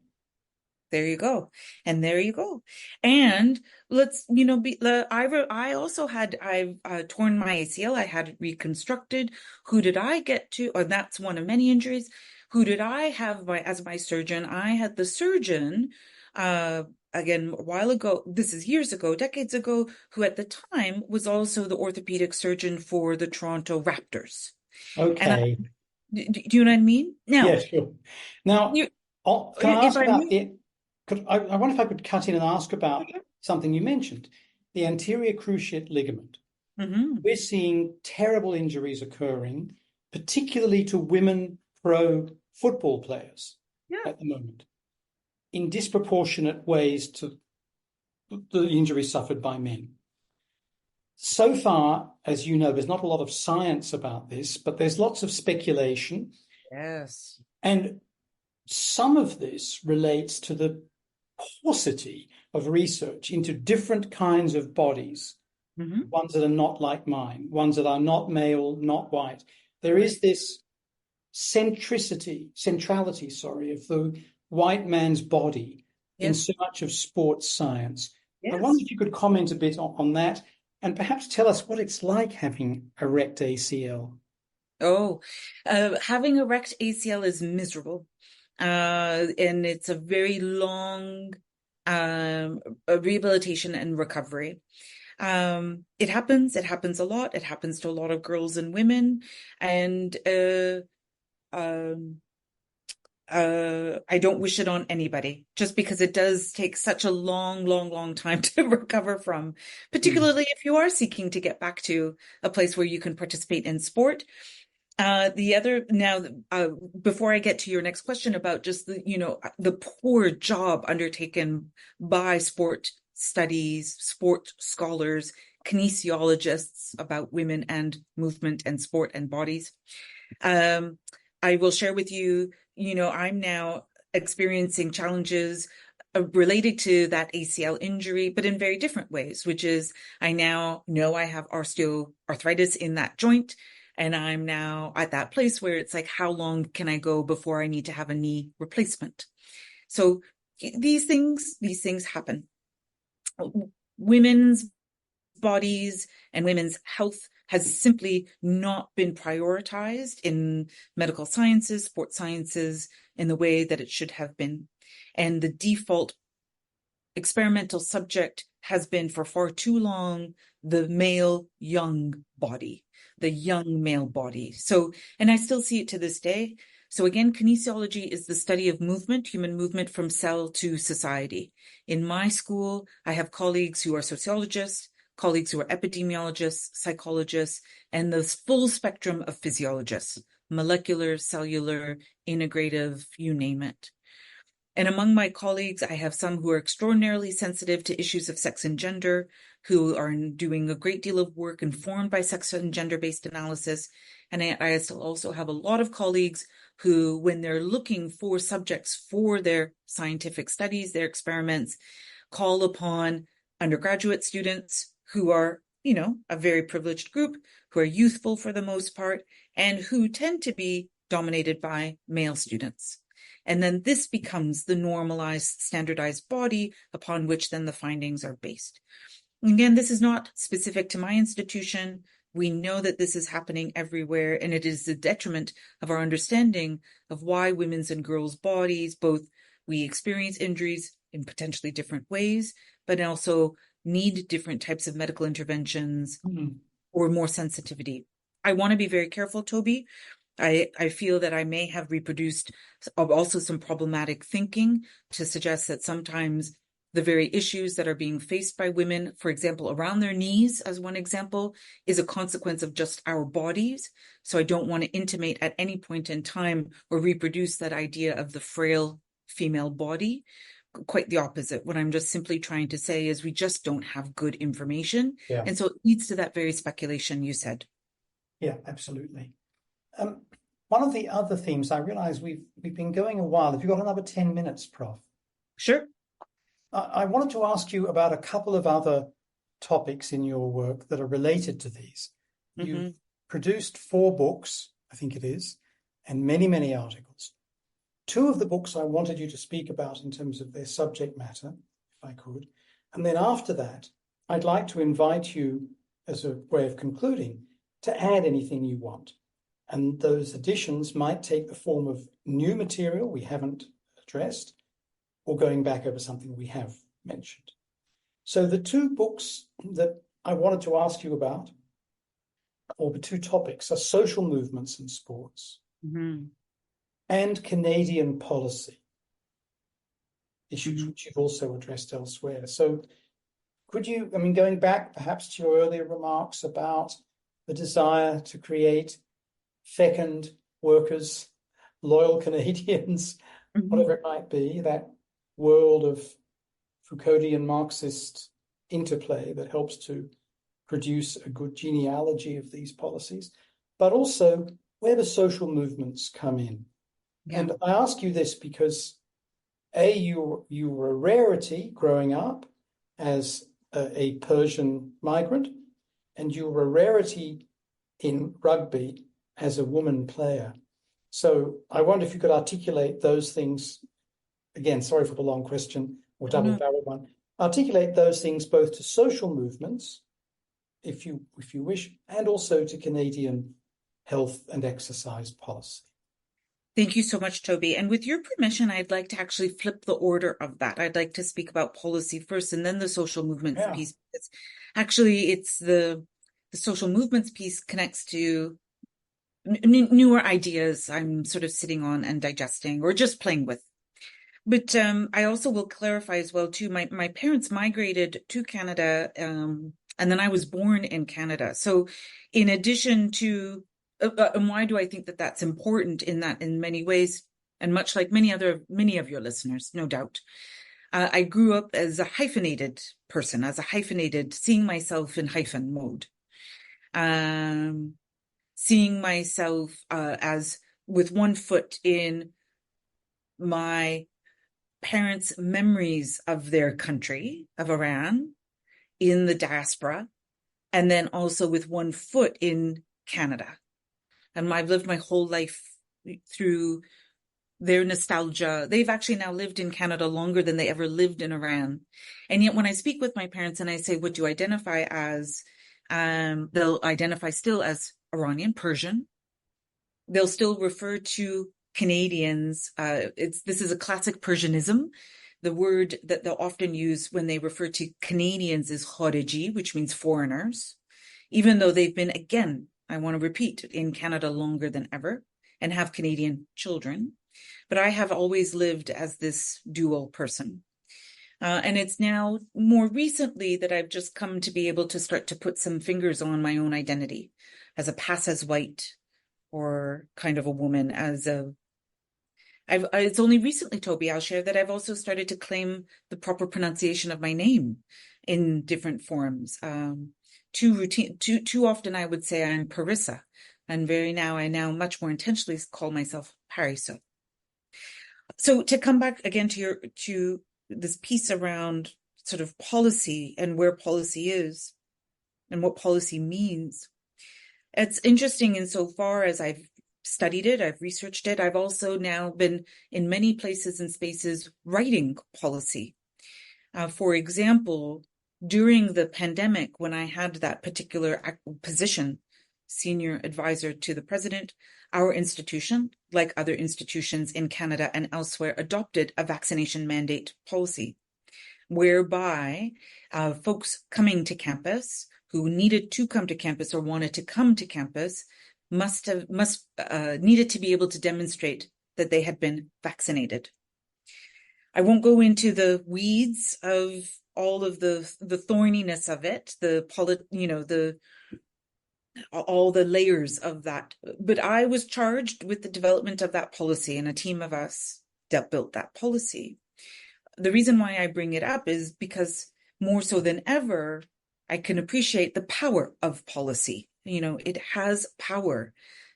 Speaker 2: There you go. And there you go. And let's, I also had, I've torn my ACL. I had it reconstructed. Who did I get to? Or that's one of many injuries. Who did I have as my surgeon? I had the surgeon, again, a while ago, this is years ago, decades ago, who at the time was also the orthopedic surgeon for the Toronto Raptors.
Speaker 1: Okay.
Speaker 2: And do you know what I mean? Now,
Speaker 1: yeah, sure. Now, can I ask about I wonder if I could cut in and ask about something you mentioned, the anterior cruciate ligament.
Speaker 2: Mm-hmm.
Speaker 1: We're seeing terrible injuries occurring, particularly to women pro football players at the moment, in disproportionate ways to the injuries suffered by men. So far, as you know, there's not a lot of science about this, but there's lots of speculation.
Speaker 2: Yes.
Speaker 1: And some of this relates to the paucity of research into different kinds of bodies, ones that are not like mine, ones that are not male, not white. There is this centrality, of the white man's body in so much of sports science. I wonder if you could comment a bit on that and perhaps tell us what it's like having a wrecked ACL.
Speaker 2: Having a wrecked ACL is miserable. And it's a very long rehabilitation and recovery. It happens a lot. It happens to a lot of girls and women. And I don't wish it on anybody, just because it does take such a long time to recover from, particularly if you are seeking to get back to a place where you can participate in sport. Before I get to your next question about just the poor job undertaken by sport studies, sport scholars, kinesiologists about women and movement and sport and bodies, I will share with you, I'm now experiencing challenges related to that ACL injury, but in very different ways, which is I now know I have osteoarthritis in that joint. And I'm now at that place where it's like, how long can I go before I need to have a knee replacement? So these things happen. Women's bodies and women's health has simply not been prioritized in medical sciences, sports sciences, in the way that it should have been. And the default experimental subject has been for far too long the male young body, the young male body. So, and I still see it to this day. So again, kinesiology is the study of movement, human movement from cell to society. In my school, I have colleagues who are sociologists, colleagues who are epidemiologists, psychologists, and the full spectrum of physiologists, molecular, cellular, integrative, you name it. And among my colleagues, I have some who are extraordinarily sensitive to issues of sex and gender, who are doing a great deal of work informed by sex and gender-based analysis. And I also have a lot of colleagues who, when they're looking for subjects for their scientific studies, their experiments, call upon undergraduate students who are, a very privileged group, who are youthful for the most part, and who tend to be dominated by male students. And then this becomes the normalized, standardized body upon which then the findings are based. Again, this is not specific to my institution. We know that this is happening everywhere, and it is the detriment of our understanding of why women's and girls' bodies, both we experience injuries in potentially different ways, but also need different types of medical interventions or more sensitivity. I want to be very careful, Toby. I feel that I may have reproduced also some problematic thinking to suggest that sometimes the very issues that are being faced by women, for example, around their knees, as one example, is a consequence of just our bodies. So I don't want to intimate at any point in time or reproduce that idea of the frail female body. Quite the opposite. What I'm just simply trying to say is we just don't have good information.
Speaker 1: Yeah.
Speaker 2: And so it leads to that very speculation you said.
Speaker 1: Yeah, absolutely. One of the other themes, I realize we've been going a while. Have you got another 10 minutes, Prof?
Speaker 2: Sure.
Speaker 1: I wanted to ask you about a couple of other topics in your work that are related to these. You've produced 4 books, I think it is, and many, many articles. 2 of the books I wanted you to speak about in terms of their subject matter, if I could. And then after that, I'd like to invite you, as a way of concluding, to add anything you want. And those additions might take the form of new material we haven't addressed, or going back over something we have mentioned. So the 2 books that I wanted to ask you about, or the 2 topics, are social movements in sports and Canadian policy, issues which you've also addressed elsewhere. So could you, going back perhaps to your earlier remarks about the desire to create fecund workers, loyal Canadians, whatever it might be, that world of Foucauldian Marxist interplay that helps to produce a good genealogy of these policies, but also where the social movements come in. Yeah. And I ask you this because, A, you were a rarity growing up as a Persian migrant, and you were a rarity in rugby as a woman player. So I wonder if you could articulate those things. Again, sorry for the long question or double-barreled one. Articulate those things both to social movements, if you wish, and also to Canadian health and exercise policy.
Speaker 2: Thank you so much, Toby. And with your permission, I'd like to actually flip the order of that. I'd like to speak about policy first and then the social movements piece. Because actually, it's the social movements piece connects to newer ideas I'm sort of sitting on and digesting or just playing with. But I also will clarify as well, too, my parents migrated to Canada, and then I was born in Canada. So in addition to, and why do I think that that's important in that in many ways, and much like many of your listeners, no doubt, I grew up as a hyphenated person, seeing myself in hyphen mode, seeing myself as with one foot in my parents' memories of their country, of Iran, in the diaspora, and then also with one foot in Canada. And I've lived my whole life through their nostalgia. They've actually now lived in Canada longer than they ever lived in Iran. And yet when I speak with my parents and I say, what do you identify as? They'll identify still as Iranian, Persian. They'll still refer to Canadians. This is a classic Persianism. The word that they'll often use when they refer to Canadians is khariji, which means foreigners, even though they've been, again, I want to repeat, in Canada longer than ever and have Canadian children. But I have always lived as this dual person. And it's now more recently that I've just come to be able to start to put some fingers on my own identity as a pass as white or kind of a woman, it's only recently, Toby, I'll share that I've also started to claim the proper pronunciation of my name in different forms. Too often I would say I'm Parissa, and I now much more intentionally call myself Parissa. So to come back again to this piece around sort of policy and where policy is and what policy means, it's interesting insofar as I've studied it, I've researched it. I've also now been in many places and spaces writing policy. For example, during the pandemic, when I had that particular position, senior advisor to the president, our institution, like other institutions in Canada and elsewhere, adopted a vaccination mandate policy, whereby folks coming to campus who needed to come to campus or wanted to come to campus needed to be able to demonstrate that they had been vaccinated. I won't go into the weeds of all of the thorniness of it, all the layers of that. But I was charged with the development of that policy, and a team of us built that policy. The reason why I bring it up is because more so than ever, I can appreciate the power of policy. It has power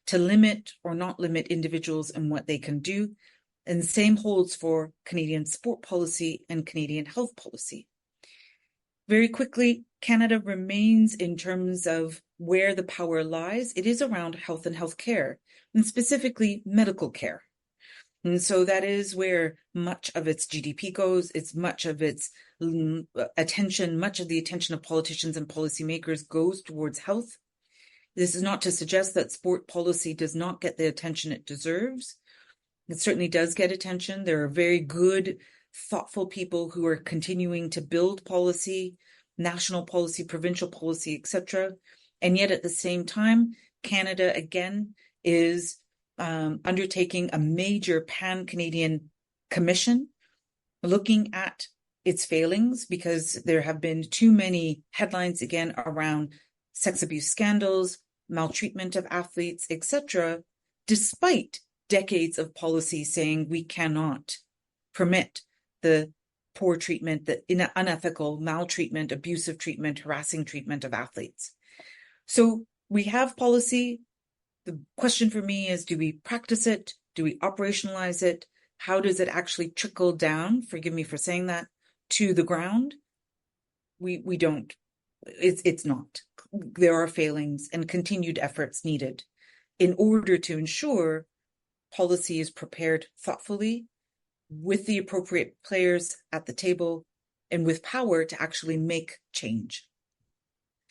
Speaker 2: to limit or not limit individuals and what they can do. And the same holds for Canadian sport policy and Canadian health policy. Very quickly, Canada remains, in terms of where the power lies, it is around health and healthcare, and specifically medical care. And so that is where much of its GDP goes. It's much of its attention, much of the attention of politicians and policymakers goes towards health. This is not to suggest that sport policy does not get the attention it deserves. It certainly does get attention. There are very good, thoughtful people who are continuing to build policy, national policy, provincial policy, etc. And yet at the same time, Canada, again, is undertaking a major pan-Canadian commission looking at its failings, because there have been too many headlines, again, around sex abuse scandals, maltreatment of athletes, etc., despite decades of policy saying we cannot permit the poor treatment, the unethical maltreatment, abusive treatment, harassing treatment of athletes. So we have policy. The question for me is, do we practice it? Do we operationalize it? How does it actually trickle down, forgive me for saying that, to the ground? We don't. It's not. There are failings and continued efforts needed in order to ensure policy is prepared thoughtfully, with the appropriate players at the table, and with power to actually make change.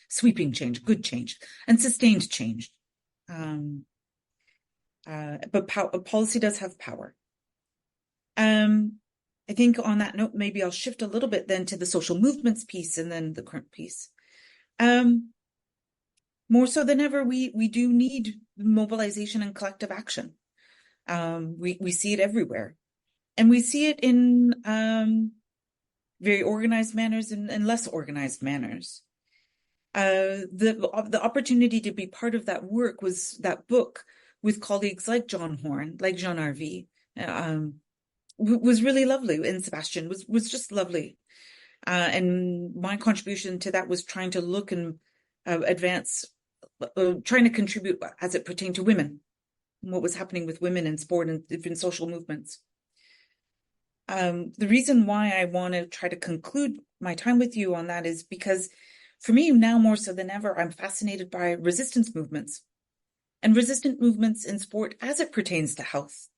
Speaker 2: Sweeping change, good change, and sustained change. But policy does have power. I think on that note, maybe I'll shift a little bit then to the social movements piece and then the current piece. More so than ever, we do need mobilization and collective action. We see it everywhere. And we see it in very organized manners and less organized manners. The opportunity to be part of that work was that book with colleagues like John Horn, like Jean Harvey, was really lovely, and Sebastian was just lovely. And my contribution to that was trying to look and advance, trying to contribute as it pertained to women, what was happening with women in sport and different social movements. The reason why I want to try to conclude my time with you on that is because for me now more so than ever, I'm fascinated by resistance movements and resistant movements in sport as it pertains to health.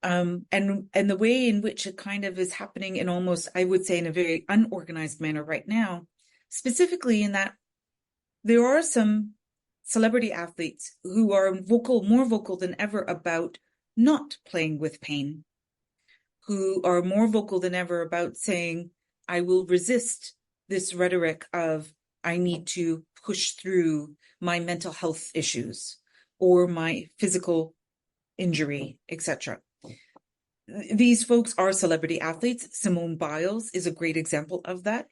Speaker 2: And the way in which it kind of is happening in almost, I would say, in a very unorganized manner right now, specifically in that there are some celebrity athletes who are more vocal than ever about not playing with pain, who are more vocal than ever about saying, I will resist this rhetoric of, I need to push through my mental health issues or my physical injury, etc. These folks are celebrity athletes. Simone Biles is a great example of that.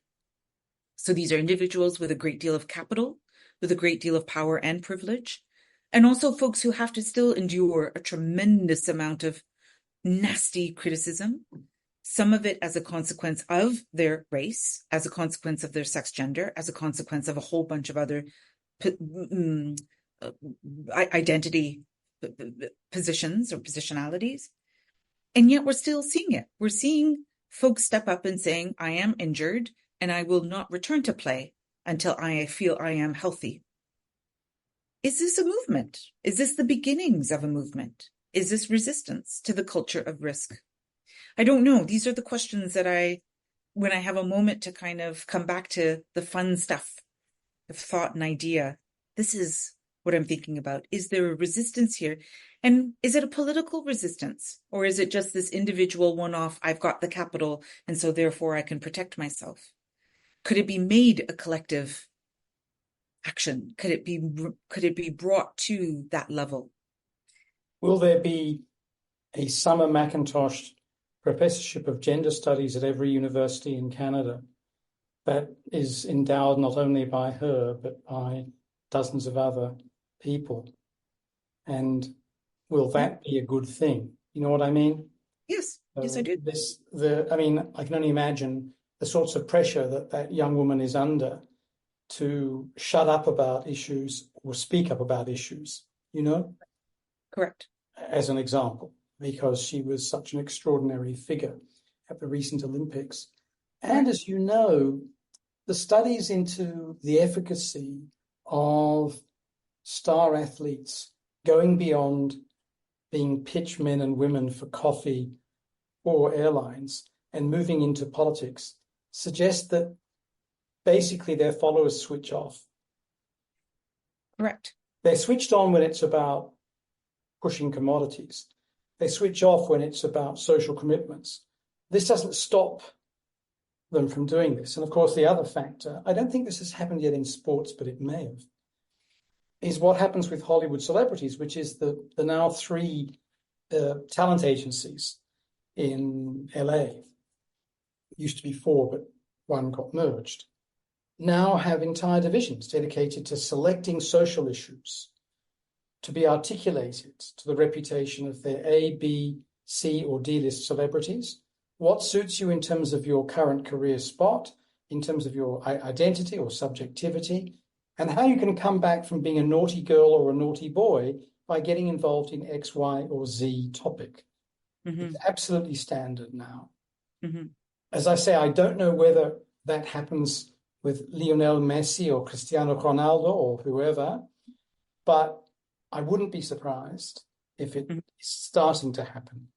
Speaker 2: So these are individuals with a great deal of capital, with a great deal of power and privilege, and also folks who have to still endure a tremendous amount of nasty criticism, some of it as a consequence of their race, as a consequence of their sex gender, as a consequence of a whole bunch of other identity positions or positionalities. And yet we're still seeing it. We're seeing folks step up and saying, I am injured and I will not return to play until I feel I am healthy. Is this a movement? Is this the beginnings of a movement? Is this resistance to the culture of risk? I don't know. These are the questions that when I have a moment to kind of come back to the fun stuff of thought and idea, this is what I'm thinking about. Is there a resistance here? And is it a political resistance? Or is it just this individual one-off, I've got the capital, and so therefore I can protect myself? Could it be made a collective action? Could it be brought to that level?
Speaker 1: Will there be a Summer McIntosh Professorship of Gender Studies at every university in Canada that is endowed not only by her, but by dozens of other people? And will that be a good thing? You know what I mean?
Speaker 2: Yes, yes, I do.
Speaker 1: I can only imagine the sorts of pressure that young woman is under to shut up about issues or speak up about issues, you know?
Speaker 2: Correct.
Speaker 1: As an example. because she was such an extraordinary figure at the recent Olympics. And
Speaker 2: Right.
Speaker 1: as you know, the studies into the efficacy of star athletes going beyond being pitch men and women for coffee or airlines and moving into politics suggest that basically their followers switch off.
Speaker 2: Correct.
Speaker 1: They're switched on when it's about pushing commodities. They switch off when it's about social commitments. This doesn't stop them from doing this. And of course, the other factor, I don't think this has happened yet in sports, but it may have, is what happens with Hollywood celebrities, which is the now three talent agencies in LA. Used to be four, but one got merged. Now have entire divisions dedicated to selecting social issues to be articulated to the reputation of their A, B, C, or D list celebrities. What suits you in terms of your current career spot, in terms of your identity or subjectivity, and how you can come back from being a naughty girl or a naughty boy by getting involved in X, Y, or Z topic.
Speaker 2: Mm-hmm.
Speaker 1: It's absolutely standard now.
Speaker 2: Mm-hmm.
Speaker 1: As I say, I don't know whether that happens with Lionel Messi or Cristiano Ronaldo or whoever, but I wouldn't be surprised if it is starting to happen.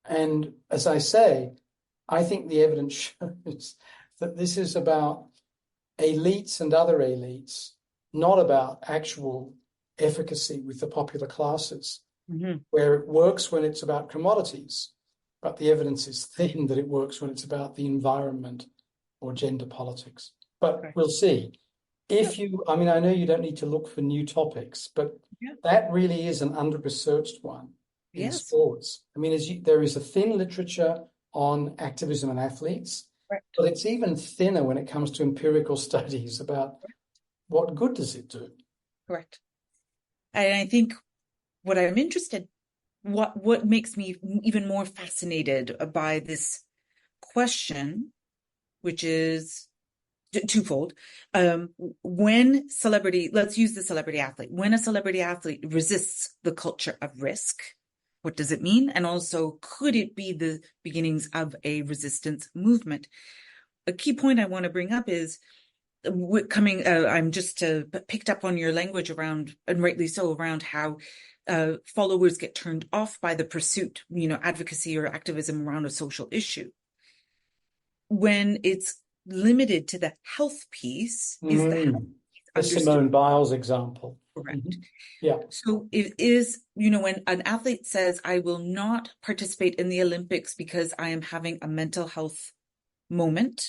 Speaker 1: And as I say, I think the evidence shows that this is about elites and other elites, not about actual efficacy with the popular classes, where it works when it's about commodities, but the evidence is thin that it works when it's about the environment or gender politics. But we'll see. I know you don't need to look for new topics, but that really is an under-researched one in sports. I mean, there is a thin literature on activism and athletes, but it's even thinner when it comes to empirical studies about what good does it do.
Speaker 2: Correct. And I think what I'm interested, what makes me even more fascinated by this question, which is twofold. When let's use the celebrity athlete. When a celebrity athlete resists the culture of risk, what does it mean? And also, could it be the beginnings of a resistance movement? A key point I want to bring up is I'm just picked up on your language around, and rightly so, around how followers get turned off by the pursuit, advocacy or activism around a social issue. When it's limited to the health piece, is the health piece
Speaker 1: understood? Simone Biles example.
Speaker 2: Correct.
Speaker 1: Yeah.
Speaker 2: So it is, when an athlete says, I will not participate in the Olympics because I am having a mental health moment,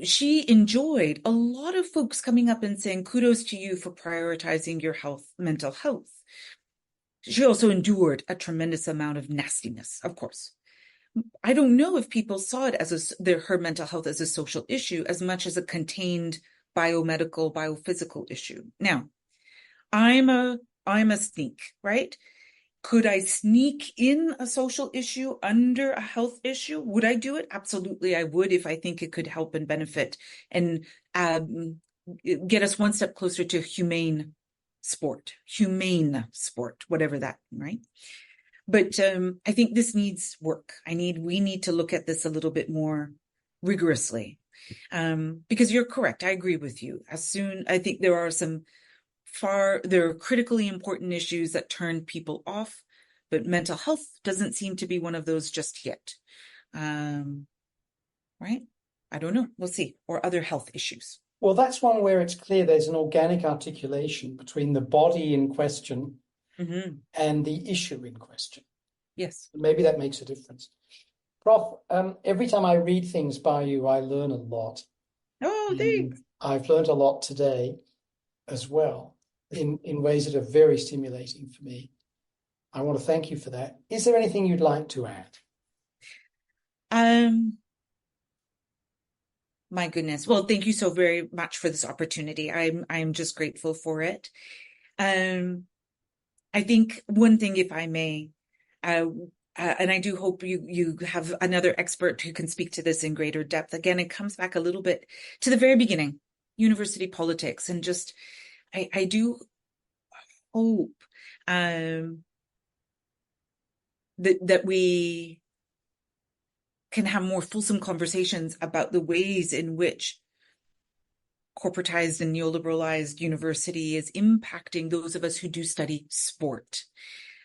Speaker 2: she enjoyed a lot of folks coming up and saying, kudos to you for prioritizing your mental health. She also endured a tremendous amount of nastiness, of course. I don't know if people saw it as her mental health as a social issue as much as a contained biomedical, biophysical issue. Now, I'm a sneak, right? Could I sneak in a social issue under a health issue? Would I do it? Absolutely, I would, if I think it could help and benefit and get us one step closer to humane sport, whatever that, right? But I think this needs work. We need to look at this a little bit more rigorously, because you're correct. I agree with you. I think there are there are critically important issues that turn people off, but mental health doesn't seem to be one of those just yet. Right? I don't know. We'll see. Or other health issues.
Speaker 1: Well, that's one where it's clear there's an organic articulation between the body in question and the issue in question.
Speaker 2: Yes.
Speaker 1: Maybe that makes a difference. Prof, every time I read things by you, I learn a lot.
Speaker 2: Oh, thanks.
Speaker 1: I've learned a lot today as well, in ways that are very stimulating for me. I want to thank you for that. Is there anything you'd like to add?
Speaker 2: My goodness. Well, thank you so very much for this opportunity. I'm just grateful for it. I think one thing, if I may, and I do hope you have another expert who can speak to this in greater depth. Again, it comes back a little bit to the very beginning, university politics, and just I do hope that we can have more fulsome conversations about the ways in which corporatized and neoliberalized university is impacting those of us who do study sport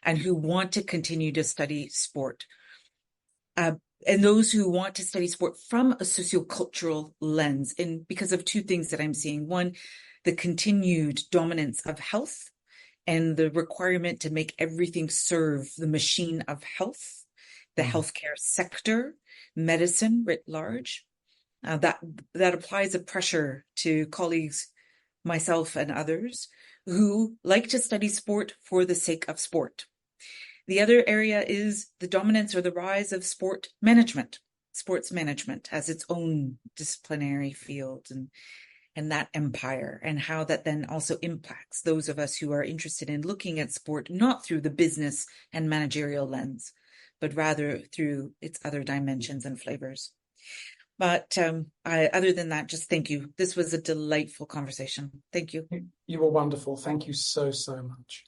Speaker 2: and who want to continue to study sport. And those who want to study sport from a sociocultural lens, and because of two things that I'm seeing. One, the continued dominance of health and the requirement to make everything serve the machine of health, the healthcare sector, medicine writ large. That applies a pressure to colleagues, myself and others, who like to study sport for the sake of sport. The other area is the dominance or the rise of sports management as its own disciplinary field and that empire, and how that then also impacts those of us who are interested in looking at sport not through the business and managerial lens, but rather through its other dimensions and flavors. But other than that, just thank you. This was a delightful conversation. Thank you.
Speaker 1: You were wonderful. Thank you so, so much.